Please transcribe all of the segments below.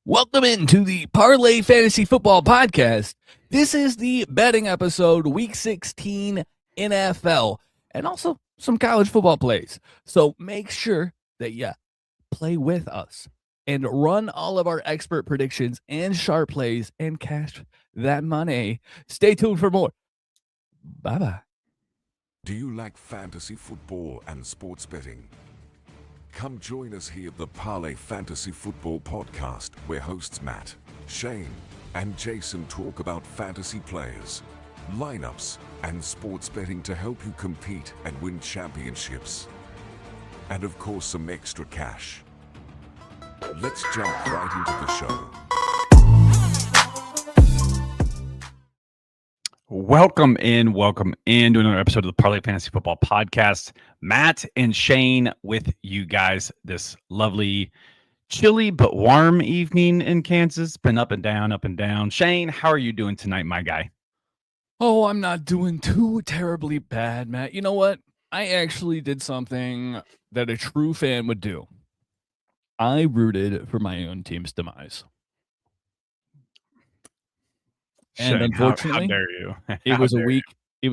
Welcome into the Parlay Fantasy Football Podcast. This is the betting episode, Week 16 NFL, and also some college football plays. So make sure that you play with us and run all of our expert predictions and sharp plays and cash that money. Stay tuned for more. Bye-bye. Do you like fantasy football and sports betting? Come join us here at the Parlay Fantasy Football Podcast, where hosts Matt, Shane, and Jason talk about fantasy players, lineups, and sports betting to help you compete and win championships. And of course, some extra cash. Let's jump right into the show. Welcome in to another episode of the Parlay Fantasy Football Podcast. Matt and Shane with you guys this lovely, chilly but warm evening in Kansas. Been up and down, up and down. Shane, how are you doing tonight, my guy? Oh, I'm not doing too terribly bad, Matt. You know what? I actually did something that a true fan would do. I rooted for my own team's demise. And Shane, unfortunately, how dare you? It was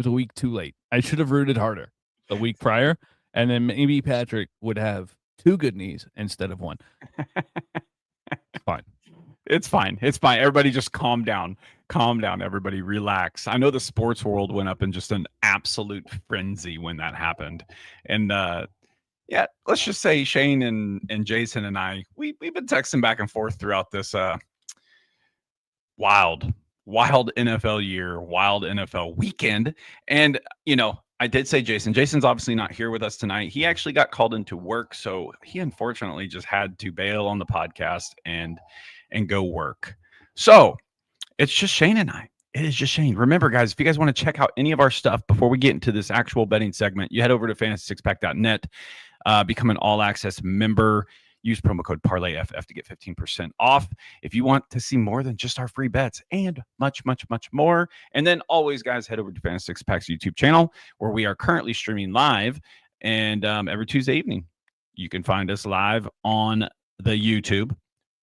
a week too late. I should have rooted harder a week prior, and then maybe Patrick would have two good knees instead of one. Fine. It's fine. It's fine. Everybody just calm down. Calm down. Everybody relax. I know the sports world went up in just an absolute frenzy when that happened. And yeah, let's just say Shane and Jason and I, we've been texting back and forth throughout this wild NFL year, wild NFL weekend. And, you know, I did say Jason's obviously not here with us tonight. He actually got called into work. So he unfortunately just had to bail on the podcast and go work. So it's just Shane and I. It is just Shane. Remember, guys, if you guys want to check out any of our stuff before we get into this actual betting segment, you head over to fantasy6pack.net, become an all-access member. Use promo code Parlay FF to get 15% off if you want to see more than just our free bets and much, much, much more. And then always, guys, head over to Fantasy Six Pack's YouTube channel, where we are currently streaming live. And every Tuesday evening, you can find us live on the YouTube.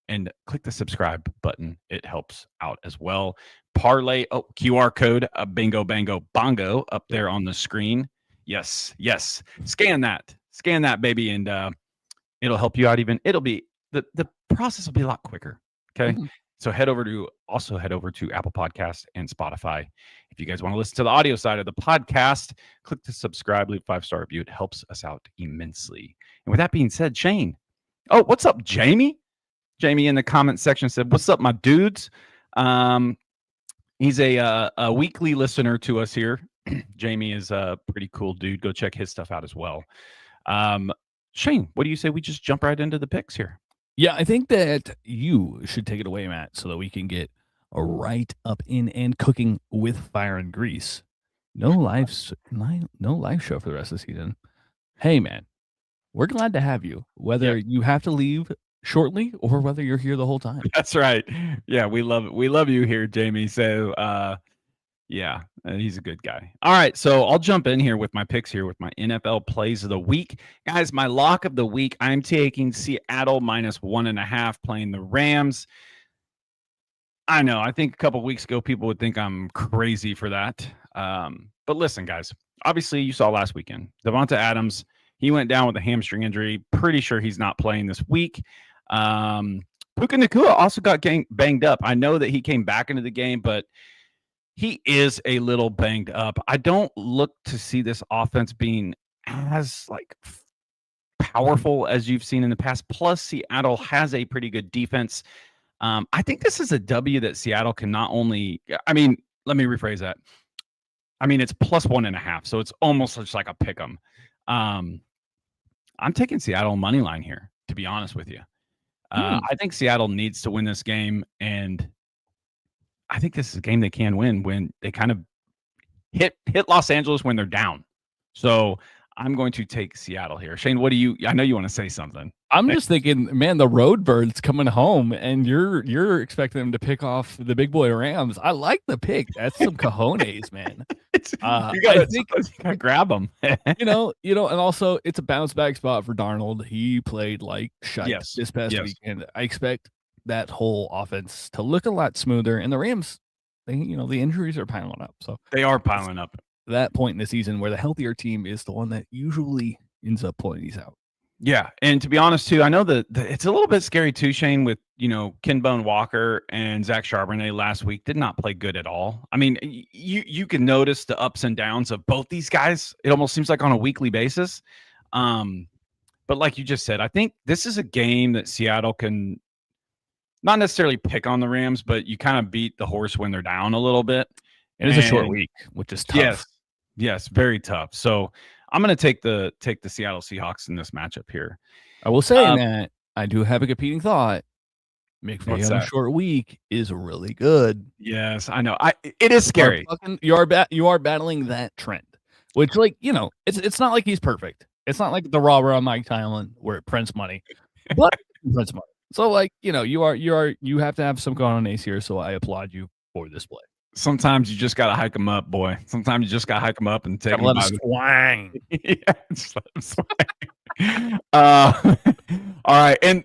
And click the subscribe button. It helps out as well. Parlay, QR code, bingo, bango, bongo up there on the screen. Yes. Scan that, baby, and it'll help you out even. It'll be the process will be a lot quicker. Okay. Mm-hmm. So head over to Apple Podcast and Spotify. If you guys want to listen to the audio side of the podcast, click to subscribe, leave a 5-star review. It helps us out immensely. And with that being said, Shane. Oh, what's up, Jamie? Jamie in the comment section said, "What's up, my dudes?" He's a weekly listener to us here. Jamie is a pretty cool dude. Go check his stuff out as well. Shane, what do you say we just jump right into the picks here? Yeah, I think that you should take it away, Matt, so that we can get right up in and cooking with fire and grease. No live show for the rest of the season. Hey, man, we're glad to have you, whether you have to leave shortly or whether you're here the whole time. That's right. Yeah, we love you here, Jamie. So yeah, he's a good guy. All right, so I'll jump in here with my picks here with my NFL plays of the week. Guys, my lock of the week, I'm taking Seattle -1.5 playing the Rams. I know, I think a couple of weeks ago people would think I'm crazy for that. But listen, guys, obviously you saw last weekend, Devonta Adams, he went down with a hamstring injury. Pretty sure he's not playing this week. Puka Nacua also got banged up. I know that he came back into the game, but he is a little banged up. I don't look to see this offense being as powerful as you've seen in the past. Plus, Seattle has a pretty good defense. I think this is a W that Seattle can not only. I mean, let me rephrase that. I mean, it's +1.5, so it's almost just like a pick 'em. I'm taking Seattle Moneyline here, to be honest with you. I think Seattle needs to win this game, and I think this is a game they can win when they kind of hit Los Angeles when they're down. So I'm going to take Seattle here. Shane, what do you? I know you want to say something. I'm just thinking, man, the road birds coming home, and you're expecting them to pick off the big boy Rams. I like the pick. That's some cojones, man. You gotta grab them. you know, and also it's a bounce back spot for Darnold. He played like shite this past weekend. I expect that whole offense to look a lot smoother. And the Rams, the injuries are piling up. So they are piling up. That point in the season where the healthier team is the one that usually ends up pulling these out. Yeah, and to be honest too, I know that it's a little bit scary too, Shane, with Kenbone Walker and Zach Charbonnet last week did not play good at all. I mean, you can notice the ups and downs of both these guys. It almost seems like on a weekly basis. But like you just said, I think this is a game that Seattle can not necessarily pick on the Rams, but you kind of beat the horse when they're down a little bit. It is a short week, which is tough. Yes, very tough. So I'm going to take the Seattle Seahawks in this matchup here. I will say that I do have a competing thought. McVay on a short week is really good. Yes, I know. It is scary. You are battling that trend, which it's not like he's perfect. It's not like the robber on Mike Tyson where it prints money, but it prints money. So you have to have some cojones here. So I applaud you for this play. Sometimes you just gotta hike them up, boy. Sometimes you just gotta hike them up and take them let them swang. Just let them swang. All right, and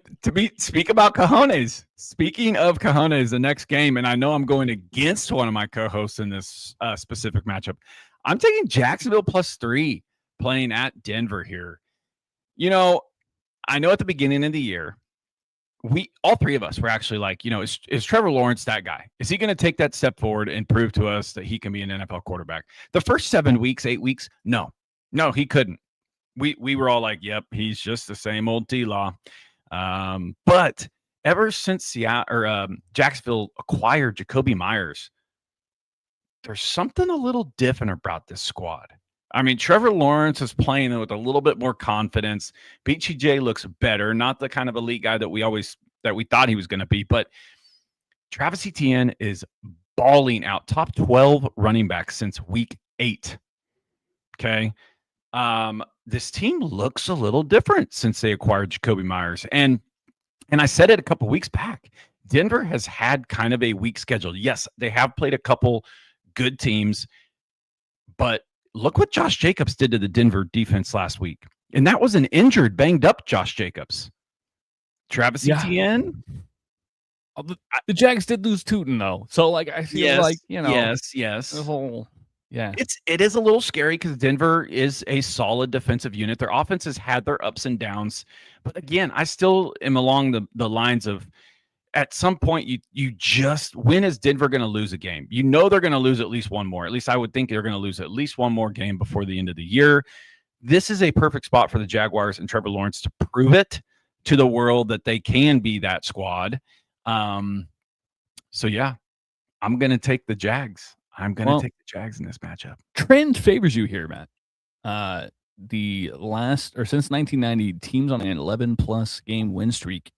speak about cojones. Speaking of cojones, the next game, and I know I'm going against one of my co-hosts in this specific matchup. I'm taking Jacksonville +3 playing at Denver here. I know at the beginning of the year, all three of us were actually like, is Trevor Lawrence that guy? Is he going to take that step forward and prove to us that he can be an NFL quarterback? The first 8 weeks, no, he couldn't. We were all like, yep, he's just the same old T-Law. But ever since Jacksonville acquired Jacoby Myers, there's something a little different about this squad. I mean, Trevor Lawrence is playing with a little bit more confidence. BTJ looks better, not the kind of elite guy that we thought he was going to be, but Travis Etienne is balling out. Top 12 running back since week 8. Okay. This team looks a little different since they acquired Jacoby Myers. And I said it a couple weeks back. Denver has had kind of a weak schedule. Yes, they have played a couple good teams, but look what Josh Jacobs did to the Denver defense last week. And that was an injured, banged up Josh Jacobs. Travis Etienne. The Jags did lose Tootin, though. So, I feel Yes. The whole, It is a little scary because Denver is a solid defensive unit. Their offense has had their ups and downs. But again, I still am along the lines of, at some point, you just, when is Denver going to lose a game? They're going to lose at least one more. At least I would think they're going to lose at least one more game before the end of the year. This is a perfect spot for the Jaguars and Trevor Lawrence to prove it to the world that they can be that squad. So yeah, I'm going to take the Jags. I'm going to take the Jags in this matchup. Trend favors you here, Matt. Since 1990, teams on an 11+ game win streak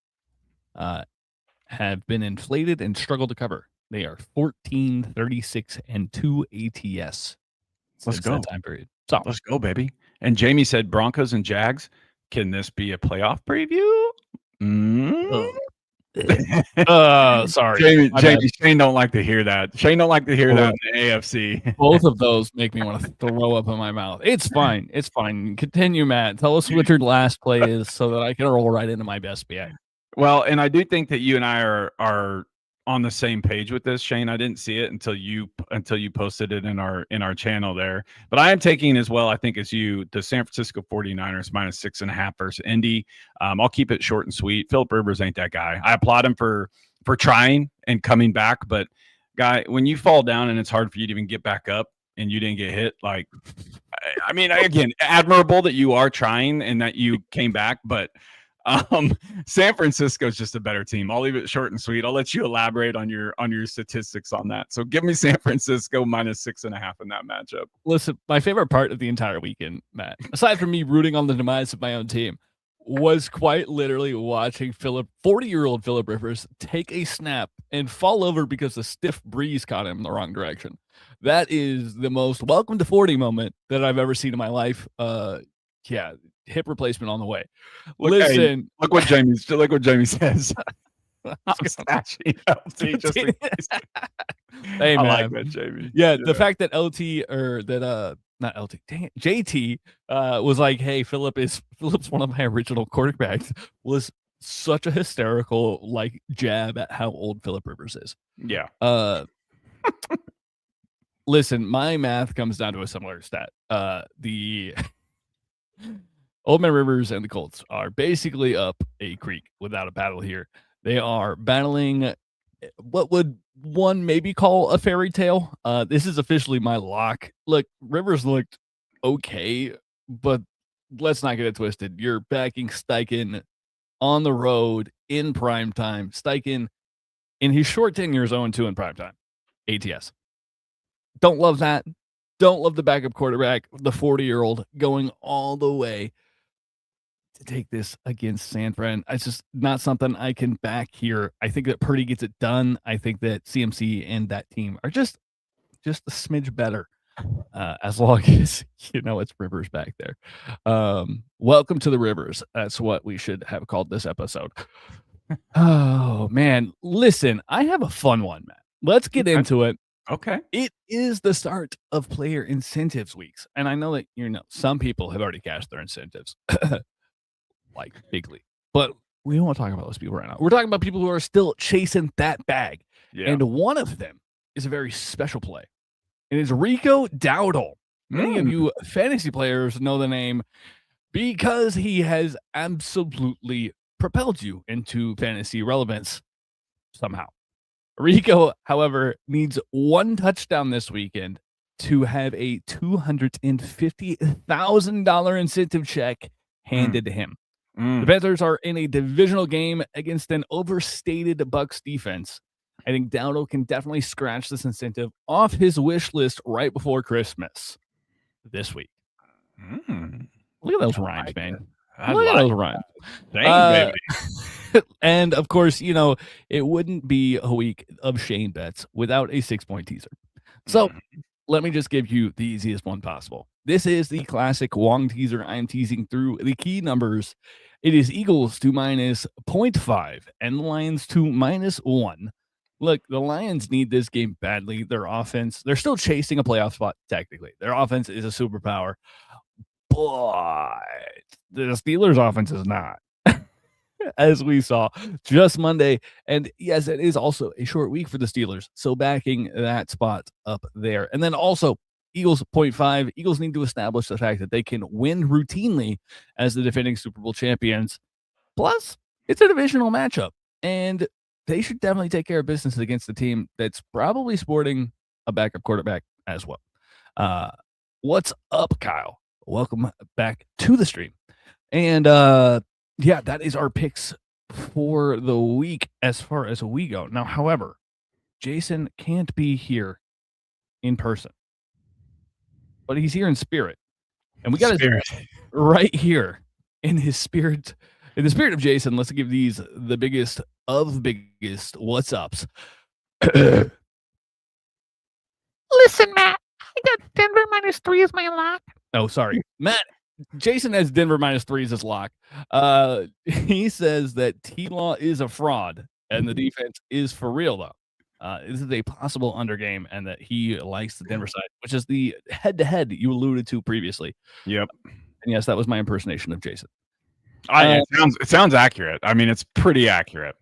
have been inflated and struggled to cover. They are 14, 36, and 2 ATS. Let's go. That time period. So let's go, baby. And Jamie said Broncos and Jags. Can this be a playoff preview? Sorry. Jamie, Shane don't like to hear that. Shane don't like to hear that in the AFC. Both of those make me want to throw up in my mouth. It's fine. It's fine. Continue, Matt. Tell us what your last play is so that I can roll right into my best bet. Well, and I do think that you and I are on the same page with this, Shane. I didn't see it until you posted it in our channel there. But I am taking as well, I think, as you, the San Francisco 49ers -6.5 versus Indy. I'll keep it short and sweet. Philip Rivers ain't that guy. I applaud him for trying and coming back, but guy, when you fall down and it's hard for you to even get back up and you didn't get hit, I mean, again, admirable that you are trying and that you came back, but San Francisco is just a better team. I'll leave it short and sweet. I'll let you elaborate on your statistics on that. So give me San Francisco -6.5 in that matchup. Listen, my favorite part of the entire weekend, Matt, aside from me rooting on the demise of my own team, was quite literally watching 40-year-old Philip Rivers take a snap and fall over because the stiff breeze caught him in the wrong direction. That is the most welcome to 40 moment that I've ever seen in my life. Hip replacement on the way. Listen, look what Jamie says. I'm stashing LT just in case. Hey, man. I like that, Jamie. Yeah, the fact that not LT, dang it, JT was like, hey, Philip's one of my original quarterbacks was such a hysterical like jab at how old Phillip Rivers is. Yeah. Listen, my math comes down to a similar stat. The Old Man Rivers and the Colts are basically up a creek without a paddle here. They are battling what would one maybe call a fairy tale. This is officially my lock. Look, Rivers looked okay, but let's not get it twisted. You're backing Steichen on the road in prime time. Steichen, in his short tenure, is 0-2 in prime time. ATS. Don't love that. Don't love the backup quarterback, the 40-year-old, going all the way to take this against San Fran. It's just not something I can back here. I think that Purdy gets it done. I think that CMC and that team are just a smidge better, as long as it's Rivers back there. Welcome to the Rivers. That's what we should have called this episode. Oh man, listen, I have a fun one, Matt. Let's get into it. Okay. It is the start of player incentives weeks, and I know that some people have already cashed their incentives. Like bigly, but we don't want to talk about those people right now. We're talking about people who are still chasing that bag. Yeah. And one of them is a very special play. It is Rico Dowdle. Many of you fantasy players know the name because he has absolutely propelled you into fantasy relevance somehow. Rico, however, needs one touchdown this weekend to have a $250,000 incentive check handed to him. The Bettors are in a divisional game against an overstated Bucks defense. I think Dowdle can definitely scratch this incentive off his wish list right before Christmas this week. Look at those rhymes, man. Look at those rhymes. Dang, baby. And of course, it wouldn't be a week of Shane bets without a 6-point teaser. So let me just give you the easiest one possible. This is the classic Wong teaser. I'm teasing through the key numbers. It is Eagles to minus 0.5 and the Lions to -1. Look, the Lions need this game badly. Their offense, they're still chasing a playoff spot technically. Their offense is a superpower, but the Steelers' offense is not. As we saw just Monday. And yes, it is also a short week for the Steelers. So backing that spot up there. And then also Eagles 0.5. Eagles need to establish the fact that they can win routinely as the defending Super Bowl champions. Plus, it's a divisional matchup. And they should definitely take care of business against the team that's probably sporting a backup quarterback as well. What's up, Kyle? Welcome back to the stream. And yeah, that is our picks for the week as far as we go. Now, however, Jason can't be here in person, but he's here in spirit. And we got his right here in his spirit. In the spirit of Jason, let's give these the biggest of biggest what's ups. Listen, Matt, I got Denver -3 as my lock. Oh, sorry. Matt, Jason has Denver -3 as his lock. He says that T-Law is a fraud and the defense is for real, though. This is a possible under game and that he likes the Denver side, which is the head-to-head you alluded to previously. Yep. And yes, that was my impersonation of Jason. It sounds accurate. I mean, it's pretty accurate.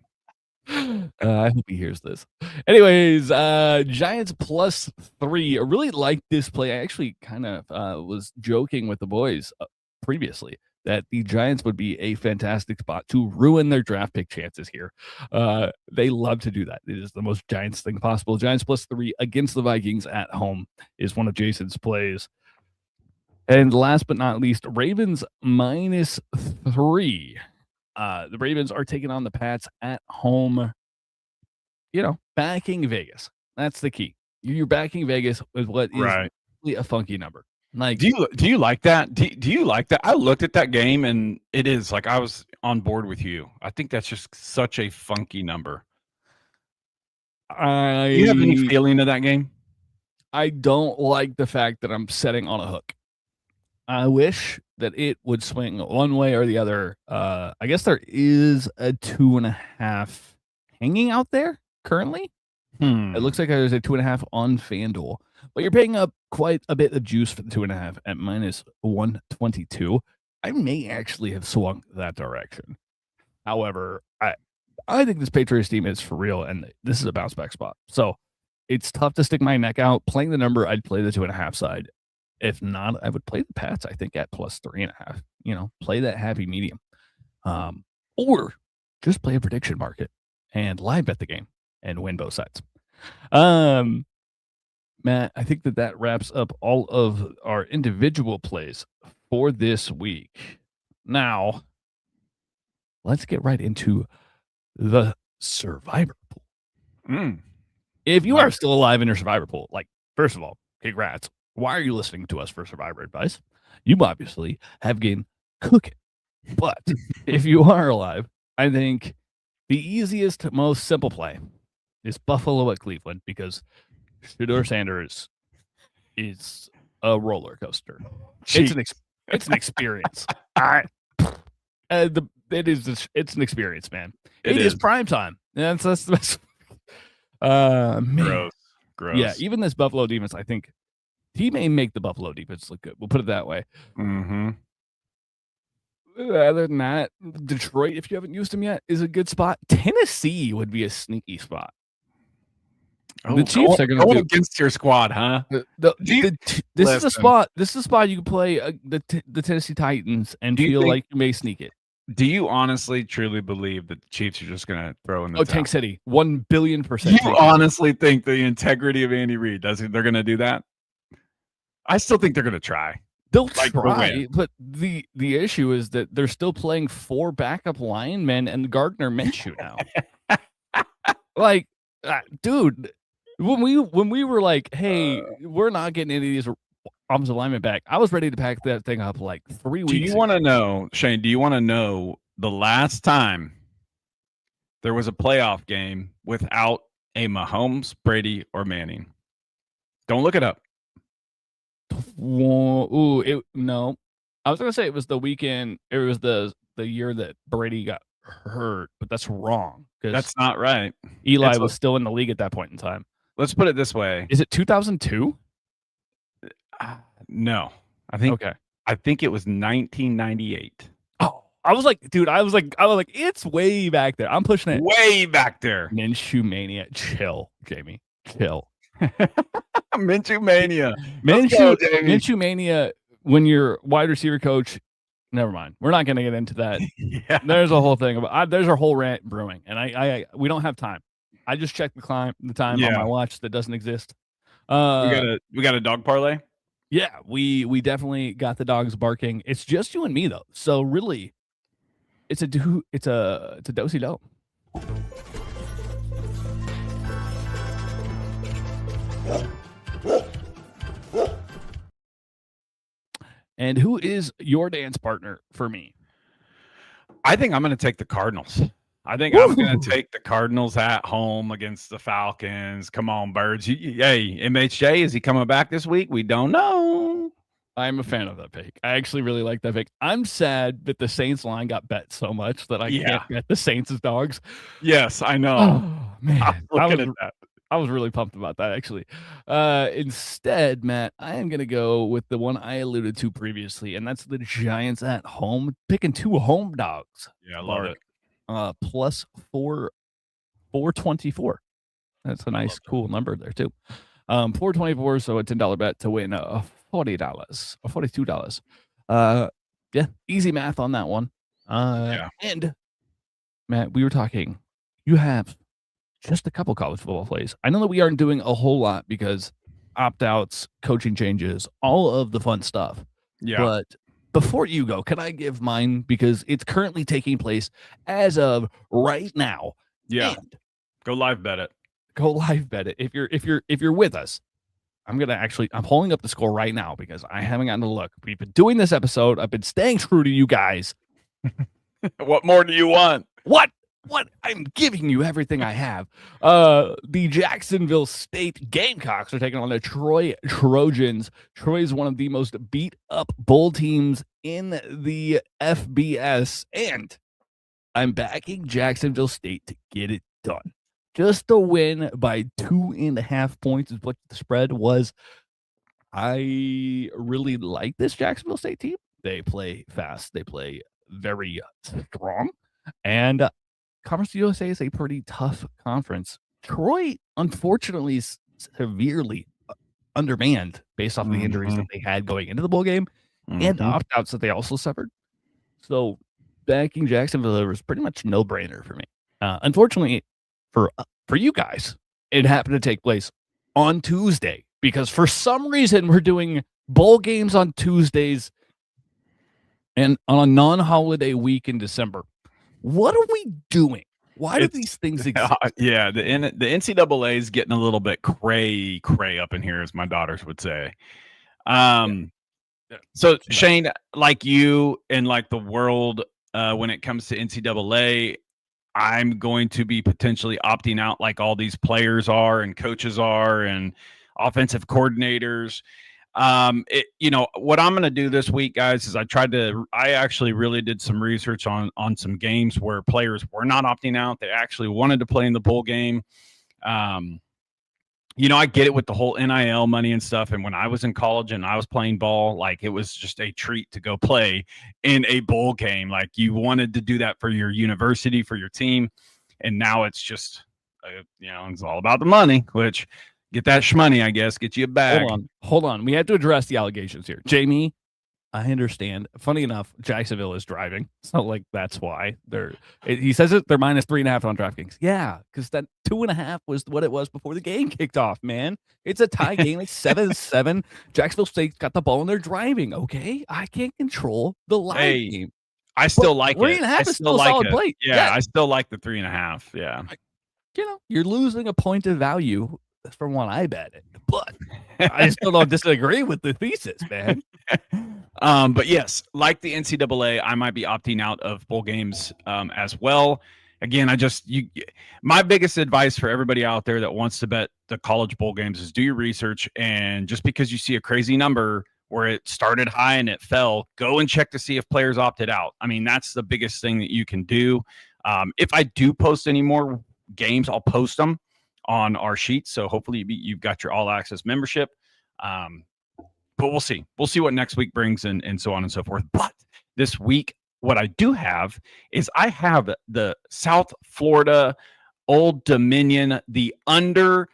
I hope he hears this. Anyways, Giants +3. I really like this play. I actually kind of was joking with the boys previously that the Giants would be a fantastic spot to ruin their draft pick chances here. They love to do that. It is the most Giants thing possible. Giants +3 against the Vikings at home is one of Jason's plays. And last but not least, Ravens -3. The Ravens are taking on the Pats at home. Backing Vegas. That's the key. You're backing Vegas with what is really a funky number. Like, do you like that? Do you like that? I looked at that game and it is like I was on board with you. I think that's just such a funky number. Do you have any feeling of that game? I don't like the fact that I'm setting on a hook. I wish that it would swing one way or the other. I guess there is a 2.5 hanging out there currently. It looks like there's a 2.5 on FanDuel, but you're paying up quite a bit of juice for the 2.5 at -122. I may actually have swung that direction. However, I think this Patriots team is for real, and this is a bounce back spot. So it's tough to stick my neck out. Playing the number, I'd play the 2.5 side. If not, I would play the Pats, I think, at plus 3.5. Play that happy medium. Or just play a prediction market and live bet the game and win both sides. Matt, I think that wraps up all of our individual plays for this week. Now, let's get right into the Survivor Pool. If you are still alive in your Survivor Pool, first of all, congrats. Why are you listening to us for Survivor advice? You obviously have game cooking. But if you are alive, I think the easiest, most simple play is Buffalo at Cleveland, because Shedeur Sanders is a roller coaster. It's an experience. It's an experience, man. It is prime time. That's the best. Man. Gross. Yeah, even this Buffalo defense, I think he may make the Buffalo defense look good. We'll put it that way. Mm-hmm. Other than that, Detroit, if you haven't used them yet, is a good spot. Tennessee would be a sneaky spot. The Chiefs are going to go against your squad, huh? This is a spot. This is a spot you can play the Tennessee Titans and feel like you may sneak it. Do you honestly, truly believe that the Chiefs are just going to throw in the towel? Tank City, 1 billion%. You honestly think the integrity of Andy Reid they're going to do that? I still think they're going to try. They'll try, but the issue is that they're still playing 4 backup linemen and Gardner Minshew now. Dude, when we were like, hey, we're not getting any of these offensive linemen back, I was ready to pack that thing up 3 weeks. Do you want to know, Shane? Do you want to know the last time there was a playoff game without a Mahomes, Brady, or Manning? Don't look it up. No. I was gonna say it was the weekend. It was the year that Brady got hurt, but that's wrong. That's not right. Eli was still in the league at that point in time. Let's put it this way: is it 2002? No, I think it was 1998. Oh, I was like, it's way back there. I'm pushing it way back there. Minshew mania, chill, Jamie, chill. Minshew mania. Minshew mania when you're wide receiver coach. Never mind. We're not going to get into that. Yeah. There's a whole thing about there's a whole rant brewing, and we don't have time. I just checked the time on my watch that doesn't exist. We got a dog parlay. Yeah, we definitely got the dogs barking. It's just you and me though, so really, it's a do-si-do. And who is your dance partner for me? I think I'm going to take the Cardinals. I'm going to take the Cardinals at home against the Falcons. Come on, birds. Hey, MHJ, is he coming back this week? We don't know. I'm a fan of that pick. I actually really like that pick. I'm sad that the Saints line got bet so much that I can't bet the Saints as dogs. Yes, I know. Oh, man. I was really pumped about that, actually. Instead, Matt, I am going to go with the one I alluded to previously, and that's the Giants at home, picking 2 home dogs. Yeah, I love it. Plus 424. That's a nice, cool number there, too. 424, so a $10 bet to win $40 or $42. Yeah, easy math on that one. And, Matt, we were talking, you have just a couple college football plays. I know that we aren't doing a whole lot because opt-outs, coaching changes, all of the fun stuff. Yeah. But before you go, can I give mine, because it's currently taking place as of right now? Yeah. And go live bet it. If you're with us, I'm pulling up the score right now because I haven't gotten to look. We've been doing this episode. I've been staying true to you guys. What more do you want? What? I'm giving you everything I have. The Jacksonville State Gamecocks are taking on the Troy Trojans. Troy is one of the most beat up bowl teams in the FBS, and I'm backing Jacksonville State to get it done. Just a win by 2.5 points is what the spread was. I really like this Jacksonville State team. They play fast. They play very strong. And Conference USA is a pretty tough conference. Troy, unfortunately, is severely undermanned based off of the injuries that they had going into the bowl game and opt-outs that they also suffered. So backing Jacksonville was pretty much no-brainer for me. Unfortunately, for you guys, it happened to take place on Tuesday because for some reason we're doing bowl games on Tuesdays and on a non-holiday week in December. What are we doing? Why do these things exist? Yeah, the NCAA is getting a little bit cray up in here, as my daughters would say. So Shane, like you and like the world, when it comes to NCAA, I'm going to be potentially opting out like all these players are and coaches are and offensive coordinators. What I'm going to do this week, guys, is I actually really did some research on some games where players were not opting out. They actually wanted to play in the bowl game. I get it with the whole NIL money and stuff. And when I was in college and I was playing ball, like it was just a treat to go play in a bowl game. Like you wanted to do that for your university, for your team. And now it's just, it's all about the money, which get that shmoney, I guess, get you a bag. Hold on. We have to address the allegations here. Jamie, I understand. Funny enough, Jacksonville is driving. So, like, that's why he says they're minus 3.5 on DraftKings. Yeah, because that 2.5 was what it was before the game kicked off, man. It's a tie game. It's 7-7. Jacksonville State's got the ball and they're driving. Okay. I can't control the live game. I still like it. 3.5 is still a solid play. Yeah, I still like the 3.5. Yeah. You're losing a point of value from what I bet it, but I still don't disagree with the thesis, man. But yes, like the NCAA, I might be opting out of bowl games as well. Again, my biggest advice for everybody out there that wants to bet the college bowl games is do your research. And just because you see a crazy number where it started high and it fell, go and check to see if players opted out. I mean, that's the biggest thing that you can do. If I do post any more games, I'll post them on our sheet. So hopefully you've got your all access membership. But we'll see. We'll see what next week brings and so on and so forth. But this week, what I do have is I have the South Florida Old Dominion, the under.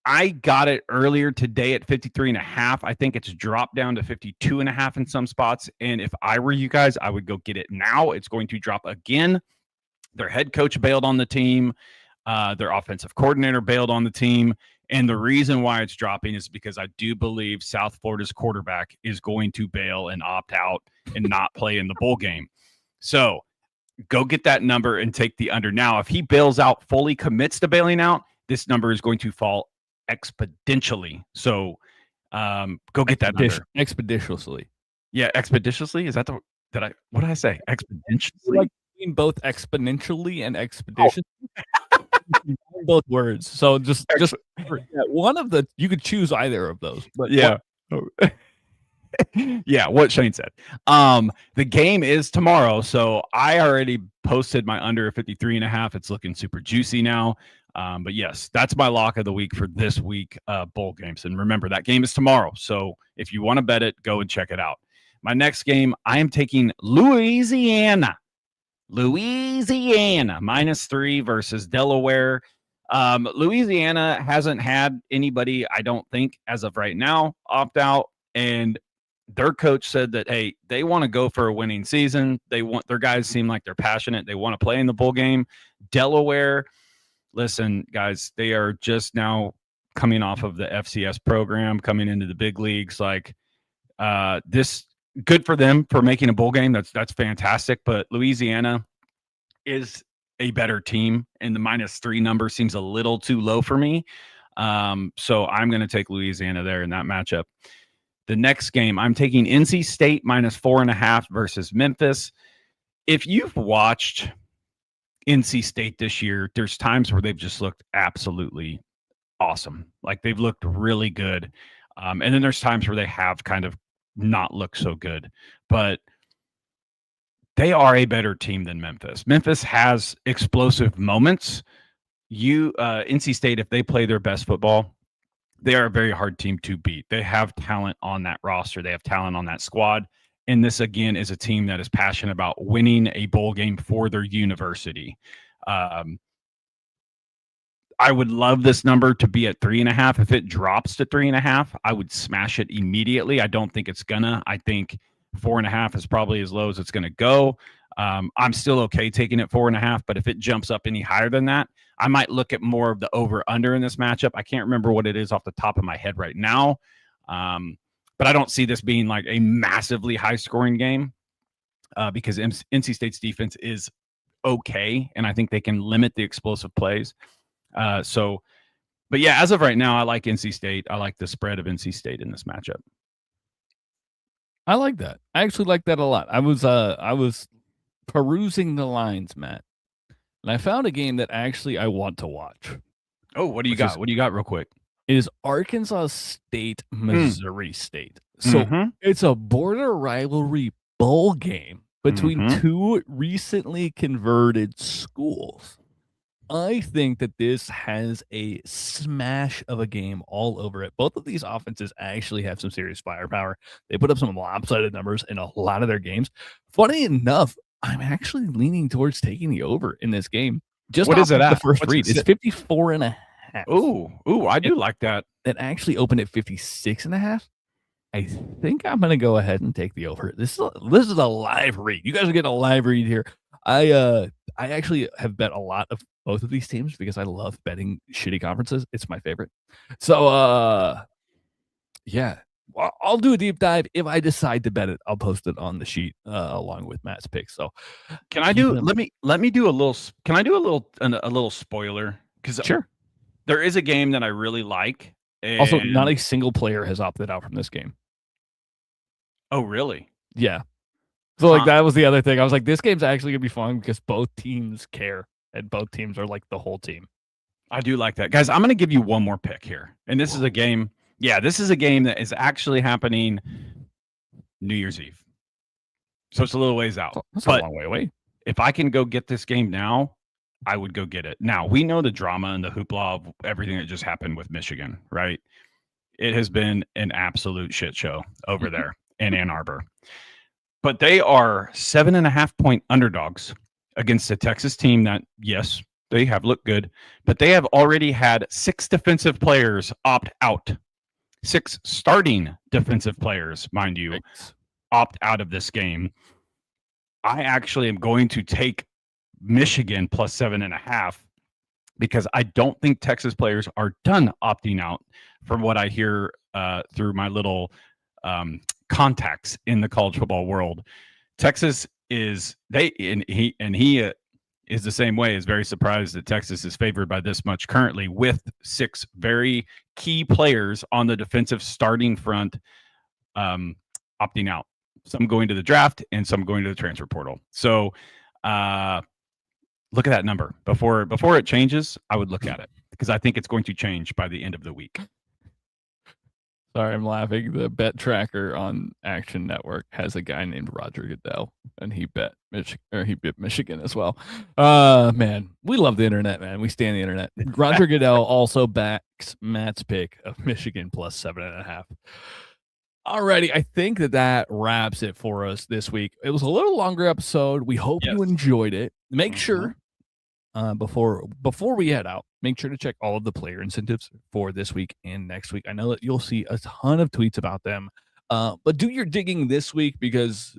I got it earlier today at 53.5. I think it's dropped down to 52.5 in some spots. And if I were you guys, I would go get it now. It's going to drop again. Their head coach bailed on the team. Their offensive coordinator bailed on the team. And the reason why it's dropping is because I do believe South Florida's quarterback is going to bail and opt out and not play in the bowl game. So go get that number and take the under. Now, if he bails out, fully commits to bailing out, this number is going to fall exponentially. So go get that number. Expeditiously. Yeah, expeditiously? Is that what did I say? Exponentially? Like both exponentially and expedition. Both words. So just one of the, you could choose either of those. But yeah. Yeah, what Shane said. The game is tomorrow, so I already posted my under 53.5. It's looking super juicy now. But yes, that's my lock of the week for this week bowl games. And remember, that game is tomorrow. So if you want to bet it, go and check it out. My next game, I am taking Louisiana -3 versus Delaware. Louisiana hasn't had anybody, I don't think, as of right now, opt out. And their coach said that, hey, they want to go for a winning season. Their guys seem like they're passionate. They want to play in the bowl game. Delaware, listen, guys, they are just now coming off of the FCS program, coming into the big leagues. Like this, good for them for making a bowl game. That's fantastic. But Louisiana is a better team, and the -3 number seems a little too low for me. So I'm going to take Louisiana there in that matchup. The next game, I'm taking NC State -4.5 versus Memphis. If you've watched NC State this year, there's times where they've just looked absolutely awesome. Like they've looked really good. And then there's times where they have kind of not looked so good. But they are a better team than Memphis. Memphis has explosive moments. NC State, if they play their best football, they are a very hard team to beat. They have talent on that roster. They have talent on that squad. And this, again, is a team that is passionate about winning a bowl game for their university. I would love this number to be at 3.5. If it drops to 3.5, I would smash it immediately. I don't think it's gonna. I think 4.5 is probably as low as it's gonna go. I'm still okay taking it 4.5, but if it jumps up any higher than that, I might look at more of the over/under in this matchup. I can't remember what it is off the top of my head right now, but I don't see this being like a massively high-scoring game because NC State's defense is okay, and I think they can limit the explosive plays. But yeah, as of right now, I like NC State. I like the spread of NC State in this matchup. I like that. I actually like that a lot. I was perusing the lines, Matt, and I found a game that actually I want to watch. Oh, what do you got? What do you got real quick? It is Arkansas State, Missouri State. So it's a border rivalry bowl game between two recently converted schools. I think that this has a smash of a game all over it. Both of these offenses actually have some serious firepower. They put up some lopsided numbers in a lot of their games. Funny enough, I'm actually leaning towards taking the over in this game. Just what is it at? The first read, it's 54.5. Ooh, I do like that. It actually opened at 56.5. I think I'm going to go ahead and take the over. This is a live read. You guys are getting a live read here. I actually have bet a lot of both of these teams because I love betting shitty conferences. It's my favorite. So, yeah, I'll do a deep dive. If I decide to bet it, I'll post it on the sheet along with Matt's picks. So, can I do? Let me do a little. Can I do a little spoiler? Because sure, there is a game that I really like. And... Also, not a single player has opted out from this game. Oh, really? Yeah. So, like, that was the other thing. I was like, this game's actually gonna be fun because both teams care. And both teams are like the whole team. I do like that. Guys, I'm going to give you one more pick here. And this is a game. Yeah, this is a game that is actually happening New Year's Eve. So it's a little ways out. That's a long way away. If I can go get this game now, I would go get it. Now, we know the drama and the hoopla of everything that just happened with Michigan, right? It has been an absolute shit show over there in Ann Arbor. But they are 7.5-point underdogs against a Texas team that, yes, they have looked good, but they have already had 6 defensive players opt out. 6 starting defensive players, mind you, opt out of this game. I actually am going to take Michigan plus 7.5 because I don't think Texas players are done opting out from what I hear through my little contacts in the college football world. Texas is he is the same way, is very surprised that Texas is favored by this much currently with 6 very key players on the defensive starting front opting out, some going to the draft and some going to the transfer portal. So look at that number before it changes. I would look at it because I think it's going to change by the end of the week. Sorry, I'm laughing. The bet tracker on Action Network has a guy named Roger Goodell, and he bet Michigan as well. Man, we love the internet, man. We stand the internet. Roger Goodell also backs Matt's pick of Michigan plus 7.5. Alrighty, I think that wraps it for us this week. It was a little longer episode. We hope you enjoyed it. Make sure before we head out, make sure to check all of the player incentives for this week and next week. I know that you'll see a ton of tweets about them, but do your digging this week because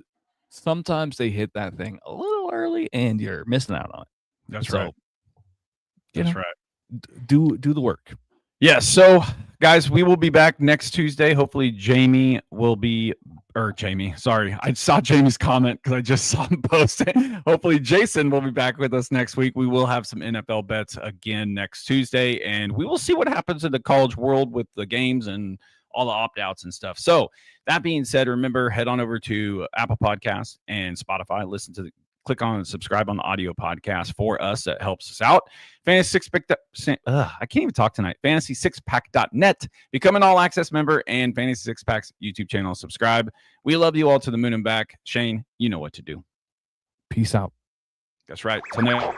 sometimes they hit that thing a little early and you're missing out on it. That's right. That's right. Do the work. Yeah. So, guys, we will be back next Tuesday. Hopefully, Jamie will be. Sorry, I saw Jamie's comment because I just saw him post it. Hopefully, Jason will be back with us next week. We will have some NFL bets again next Tuesday, and we will see what happens in the college world with the games and all the opt-outs and stuff. So, that being said, remember, head on over to Apple Podcasts and Spotify. Click on and subscribe on the audio podcast for us. That helps us out. Fantasy Six Pack. I can't even talk tonight. Fantasy6pack.net. Become an all-access member and Fantasy Six Pack's YouTube channel. Subscribe. We love you all to the moon and back. Shane, you know what to do. Peace out. That's right. Till now.